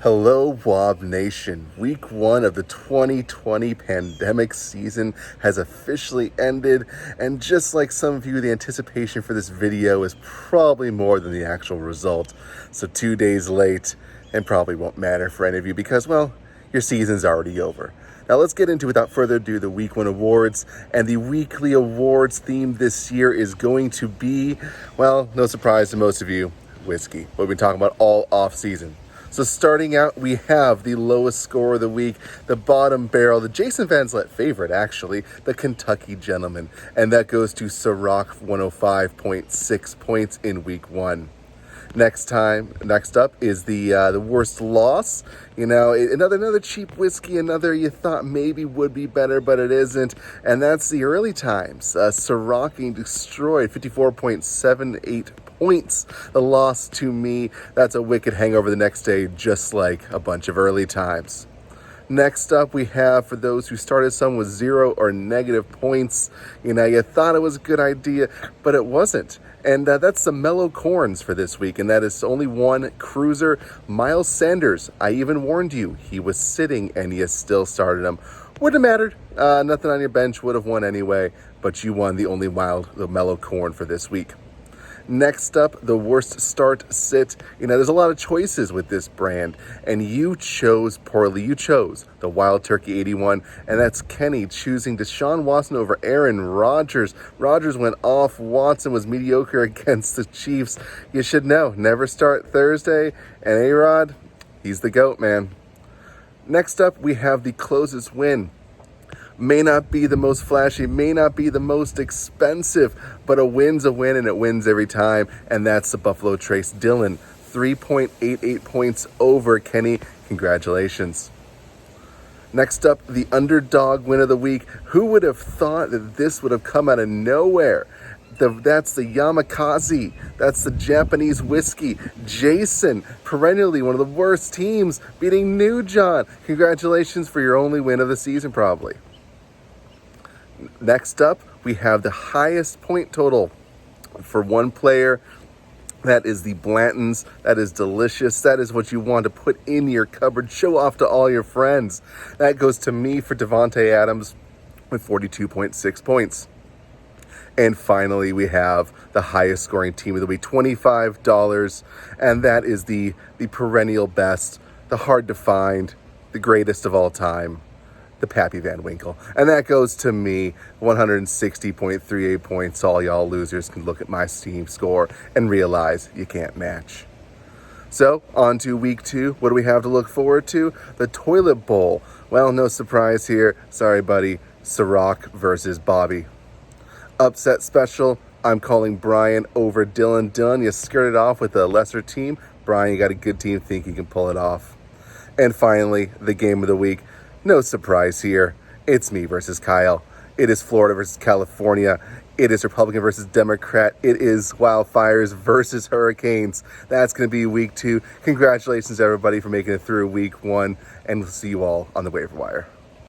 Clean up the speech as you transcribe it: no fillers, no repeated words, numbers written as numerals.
Hello, WOB Nation. Week 1 of the 2020 pandemic season has officially ended, and just like some of you, the anticipation for this video is probably more than the actual result. So 2 days late, and probably won't matter for any of you because, well, your season's already over. Now let's get into, without further ado, the Week 1 awards. And the weekly awards theme this year is going to be, well, no surprise to most of you, whiskey. What we've been talking about all off-season. So starting out, we have the lowest score of the week, the bottom barrel, the Jason Van Zlet favorite, actually, the Kentucky Gentleman. And that goes to Ciroc, 105.6 points in Week 1. Next up is the worst loss. You know, another cheap whiskey, another you thought maybe would be better, but it isn't. And that's the early times. Ciroc getting destroyed, 54.78 points. The loss to me. That's a wicked hangover the next day, just like a bunch of early times. Next up, we have, for those who started some with 0 or negative points, you know, you thought it was a good idea, but it wasn't. And that's the Mellow Corns for this week, and that is only one cruiser, Miles Sanders. I even warned you, he was sitting, and you still started him. Wouldn't have mattered. Nothing on your bench would have won anyway, but you won the only the Mellow Corn for this week. Next up, the worst start sit. You know, there's a lot of choices with this brand, and you chose poorly. You chose the Wild Turkey 81, and that's Kenny choosing Deshaun Watson over Aaron Rodgers. Rodgers went off. Watson was mediocre against the Chiefs. You should know, never start Thursday, and A-Rod, he's the GOAT, man. Next up, we have the closest win. May not be the most flashy, may not be the most expensive, but a win's a win, and it wins every time, and that's the Buffalo Trace Dillon. 3.88 points over Kenny. Congratulations. Next up, the underdog win of the week. Who would have thought that this would have come out of nowhere? That's the Yamakaze. That's the Japanese whiskey. Jason, perennially one of the worst teams, beating New John. Congratulations for your only win of the season, probably. Next up, we have the highest point total for one player. That is the Blantons. That is delicious. That is what you want to put in your cupboard. Show off to all your friends. That goes to me for Devontae Adams with 42.6 points. And finally, we have the highest scoring team of the week, $25. And that is the perennial best, the hard to find, the greatest of all time, the Pappy Van Winkle. And that goes to me, 160.38 points. All y'all losers can look at my Steam score and realize you can't match. So, on to week 2. What do we have to look forward to? The Toilet Bowl. Well, no surprise here. Sorry, buddy. Ciroc versus Bobby. Upset special. I'm calling Brian over Dylan. Dylan, you skirted off with a lesser team. Brian, you got a good team. Think you can pull it off. And finally, the game of the week. No surprise here. It's me versus Kyle. It is Florida versus California. It is Republican versus Democrat. It is wildfires versus hurricanes. That's going to be week 2. Congratulations, everybody, for making it through week 1. And we'll see you all on the waiver wire.